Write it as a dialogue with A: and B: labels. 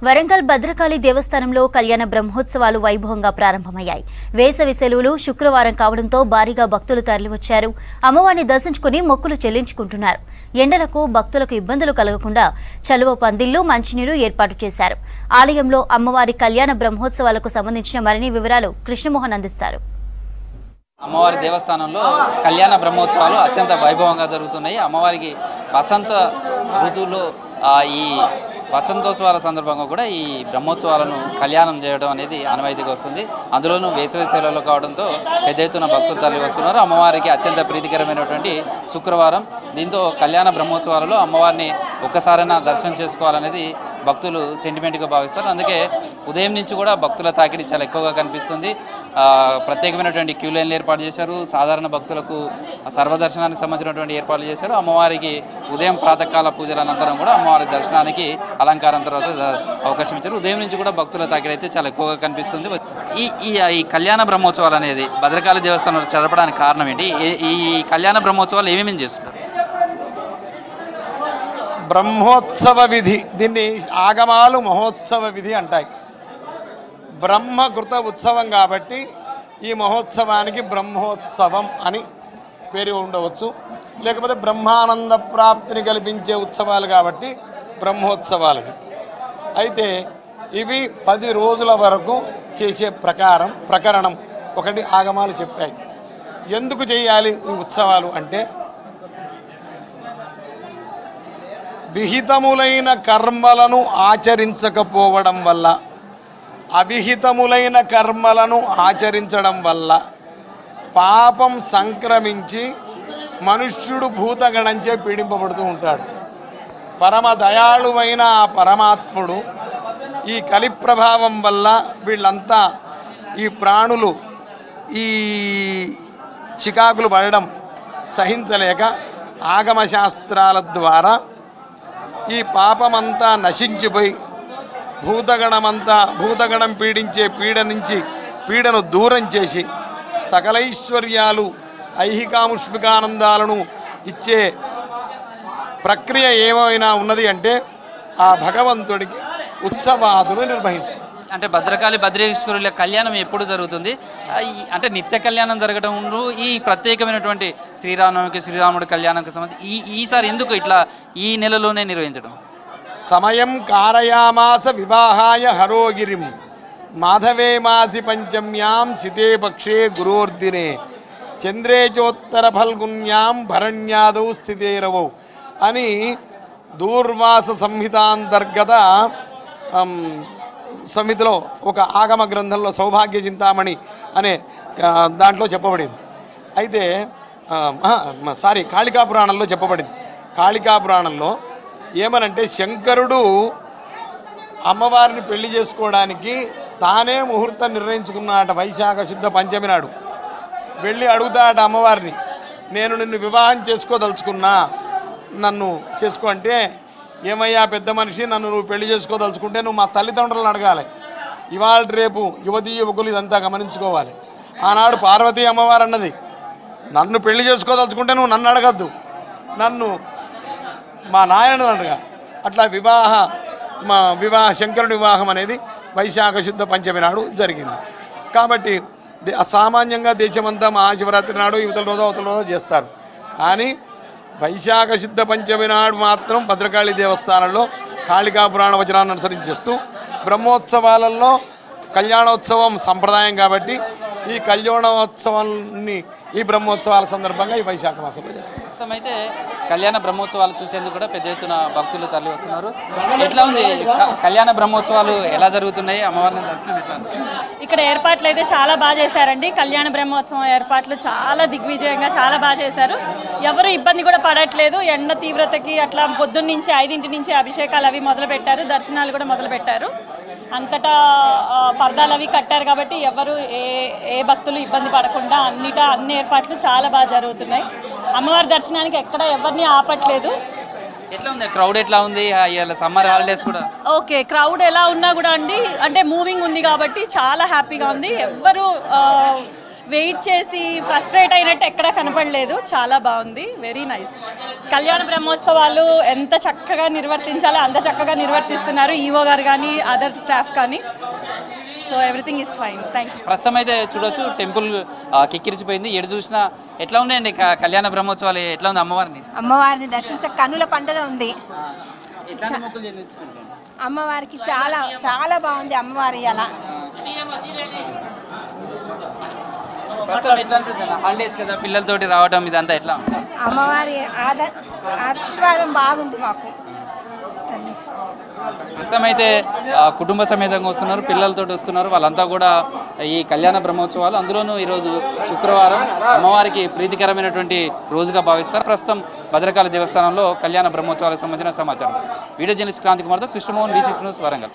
A: వరంగల్ భద్రకాళి దేవస్థానంలో కళ్యాణ బ్రహ్మోత్సవాలు వైభవంగా ప్రారంభమయ్యాయి. వేసవి సెలవులు శుక్రవారం కావడంతో భారీగా భక్తులు తరలివచ్చారు. అమ్మవారిని దర్శించుకుని మొక్కులు చెల్లించుకుంటున్నారు. ఎండలకు భక్తులకు ఇబ్బందులు కలగకుండా చలువ పందిళ్లు, మంచినీరు ఏర్పాటు చేశారు. ఆలయంలో అమ్మవారి కళ్యాణ బ్రహ్మోత్సవాలకు సంబంధించిన మరిన్ని వివరాలు కృష్ణమోహన్ అందిస్తారు.
B: అమ్మవారి దేవస్థానంలో కళ్యాణ బ్రహ్మోత్సవాలు అత్యంత వైభవంగా జరుగుతున్నాయి. అమ్మవారికి వసంత ఋతువులో ఈ వసంతోత్సవాల సందర్భంగా కూడా ఈ బ్రహ్మోత్సవాలను కళ్యాణం చేయడం అనేది ఆనవాయితీగా వస్తుంది. అందులోనూ వేసవి సెలవులు కావడంతో పెద్ద ఎత్తున భక్తులు తరలి వస్తున్నారు. అమ్మవారికి అత్యంత ప్రీతికరమైనటువంటి శుక్రవారం. దీంతో కళ్యాణ బ్రహ్మోత్సవాలలో అమ్మవారిని ఒక్కసారైనా దర్శనం చేసుకోవాలనేది భక్తులు సెంటిమెంట్గా భావిస్తారు. అందుకే ఉదయం నుంచి కూడా భక్తుల తాకిడి చాలా ఎక్కువగా కనిపిస్తుంది. ప్రత్యేకమైనటువంటి క్యూ లైన్లు ఏర్పాటు చేశారు. సాధారణ భక్తులకు సర్వదర్శనానికి సంబంధించినటువంటి ఏర్పాట్లు చేశారు. అమ్మవారికి ఉదయం ప్రాతకాల పూజల అనంతరం కూడా అమ్మవారి దర్శనానికి అలంకారం తర్వాత అవకాశం ఇచ్చారు. ఉదయం నుంచి కూడా భక్తుల తాకిడి అయితే చాలా ఎక్కువగా కనిపిస్తుంది. ఈ కళ్యాణ బ్రహ్మోత్సవాలు అనేది భద్రకాళి దేవస్థానంలో జరపడానికి కారణం ఏంటి? ఈ కళ్యాణ బ్రహ్మోత్సవాలు ఏమేమి చేస్తున్నారు?
C: బ్రహ్మోత్సవ విధి, దీన్ని ఆగమాలు మహోత్సవ విధి అంటాయి. బ్రహ్మకృత ఉత్సవం కాబట్టి ఈ మహోత్సవానికి బ్రహ్మోత్సవం అని పేరు ఉండవచ్చు. లేకపోతే బ్రహ్మానంద ప్రాప్తిని కల్పించే ఉత్సవాలు కాబట్టి బ్రహ్మోత్సవాలని. అయితే ఇవి 10 రోజుల వరకు చేసే ప్రకరణం ఒకటి ఆగమాలు చెప్పాయి. ఎందుకు చేయాలి ఈ ఉత్సవాలు అంటే, విహితములైన కర్మలను ఆచరించకపోవడం వల్ల, అవిహితములైన కర్మలను ఆచరించడం వల్ల పాపం సంక్రమించి మనుష్యుడు భూతగణంచే పీడింపబడుతూ ఉంటాడు. పరమ దయాళువైన ఆ పరమాత్ముడు ఈ కలి ప్రభావం వల్ల వీళ్ళంతా ఈ ప్రాణులు ఈ చికాకులు పడడం సహించలేక ఆగమశాస్త్రాల ద్వారా ఈ పాపమంతా నశించిపోయి భూతగణం పీడించే పీడను దూరం చేసి సకలైశ్వర్యాలు ఐహికాముష్మికానందాలను ఇచ్చే ప్రక్రియ ఏమైనా ఉన్నది అంటే ఆ భగవంతుడికి ఉత్సవాదులు నిర్వహించారు.
B: అంటే భద్రకాళి భద్రేశ్వరుల కళ్యాణం ఎప్పుడు జరుగుతుంది? అంటే నిత్య కళ్యాణం జరగడం, ఈ ప్రత్యేకమైనటువంటి శ్రీరాముడి కళ్యాణానికి సంబంధించి ఈసారి ఎందుకు ఇట్లా ఈ నెలలోనే నిర్వహించడం?
C: సమయం కారయామాస వివాహాయ హరోగిరిం మాధవే మాసి పంచమ్యాం సితే పక్షే గురోర్దినే చంద్రే చోత్తర ఫల్గున్యాం భరణ్యాదౌ స్థితేరవౌ అని దూర్వాస సంహితాంతర్గత సంహితలో ఒక ఆగమ గ్రంథంలో సౌభాగ్య చింతామణి అనే దాంట్లో చెప్పబడింది. అయితే కాళికా పురాణంలో చెప్పబడింది. కాళికా పురాణంలో ఏమనంటే, శంకరుడు అమ్మవారిని పెళ్లి చేసుకోవడానికి తానే ముహూర్తం నిర్ణయించుకున్నాట. వైశాఖ శుద్ధ పంచమి నాడు వెళ్ళి అడుగుతాట అమ్మవారిని, నేను నిన్ను వివాహం చేసుకోదలుచుకున్నా, నన్ను చేసుకో అంటే, ఏమయ్యా పెద్ద మనిషి, నన్ను నువ్వు పెళ్లి చేసుకోదలుచుకుంటే నువ్వు మా తల్లిదండ్రులను అడగాలి. ఇవాళ రేపు యువతీ యువకులు ఇదంతా గమనించుకోవాలి. ఆనాడు పార్వతీ అమ్మవారు అన్నది, నన్ను పెళ్లి చేసుకోదలుచుకుంటే నువ్వు నన్ను అడగద్దు, నన్ను మా నాయనను అడగా. అట్లా శంకరుని వివాహం అనేది వైశాఖ శుద్ధ పంచమి నాడు జరిగింది. కాబట్టి అసామాన్యంగా దేశమంతా మహాశివరాత్రి నాడు అవతల రోజు చేస్తారు. కానీ వైశాఖ శుద్ధ పంచమి నాడు మాత్రం భద్రకాళి దేవస్థానంలో కాళికా పురాణ వచనాన్ని అనుసరించేస్తూ బ్రహ్మోత్సవాలలో కళ్యాణోత్సవం సంప్రదాయం కాబట్టి ఈ కళ్యాణోత్సవాన్ని ఈ బ్రహ్మోత్సవాల సందర్భంగా ఈ వైశాఖ మాసంలో చేస్తారు.
B: అయితే కళ్యాణ బ్రహ్మోత్సవాలు చూసేందుకు కూడా పెద్ద ఎత్తున భక్తులు తరలి వస్తున్నారు. ఎట్లా ఉంది కళ్యాణ బ్రహ్మోత్సవాలు ఎలా జరుగుతున్నాయి? అమ్మవారిని దర్శనం ఎట్లా?
D: ఇక్కడ ఏర్పాట్లు అయితే చాలా బాగా చేశారండి. కళ్యాణ బ్రహ్మోత్సవం ఏర్పాట్లు చాలా దిగ్విజయంగా చాలా బాగా చేశారు. ఎవరు ఇబ్బంది కూడా పడట్లేదు. ఎండ తీవ్రతకి అట్లా పొద్దున్న నుంచి 5 నుంచి అభిషేకాలు అవి మొదలుపెట్టారు, దర్శనాలు కూడా మొదలుపెట్టారు. అంతటా పర్దాలు అవి కట్టారు కాబట్టి ఎవరు ఏ భక్తులు ఇబ్బంది పడకుండా అన్ని ఏర్పాట్లు చాలా బాగా జరుగుతున్నాయి. అమ్మవారి దర్శనానికి ఎక్కడ ఎవరిని ఆపట్లేదు.
B: ఎట్లా ఉంది క్రౌడ్? ఎట్లా ఉంది సమ్మర్ హాలిడేస్ కూడా?
D: ఓకే, క్రౌడ్ ఎలా ఉన్నా కూడా అంటే మూవింగ్ ఉంది కాబట్టి చాలా హ్యాపీగా ఉంది. ఎవ్వరు వెయిట్ చేసి ఫ్రస్ట్రేట్ అయినట్టు ఎక్కడా కనపడలేదు. చాలా బాగుంది, వెరీ నైస్. కళ్యాణ బ్రహ్మోత్సవాలు ఎంత చక్కగా నిర్వర్తించాలో అంత చక్కగా నిర్వర్తిస్తున్నారు ఈవో గారు కానీ అదర్ స్టాఫ్ కానీ. So everything is fine. Thank you.
B: ప్రస్తుతం అయితే చూడొచ్చు టెంపుల్ కిక్కిరిసిపోయింది. ఎటు చూసినా ఎట్లా ఉందండి కళ్యాణ బ్రహ్మోత్సవాలు? ఎట్లా ఉంది
E: అమ్మవారిని దర్శించే కన్నుల పండుగ ఉంది. అమ్మవారికి చాలా చాలా బాగుంది అమ్మవారి. అలా
B: హాలిడేస్ కదా, పిల్లలతోటి రావడం ఇదంతా ఎట్లా?
E: అమ్మవారి ఆశీర్వాదం బాగుంది మాకు.
B: ప్రస్తుతం అయితే కుటుంబ సమేతంగా వస్తున్నారు, పిల్లలతో వస్తున్నారు. వాళ్ళంతా కూడా ఈ కళ్యాణ బ్రహ్మోత్సవాలు, అందులోనూ ఈరోజు శుక్రవారం అమ్మవారికి ప్రీతికరమైనటువంటి రోజుగా భావిస్తారు. ప్రస్తుతం భద్రకాళి దేవస్థానంలో కళ్యాణ బ్రహ్మోత్సవాలకు సంబంధించిన సమాచారం. వీడియో జర్నలిస్ట్ క్రాంతి కుమార్తో కృష్ణమోహన్, V6 న్యూస్, వరంగల్.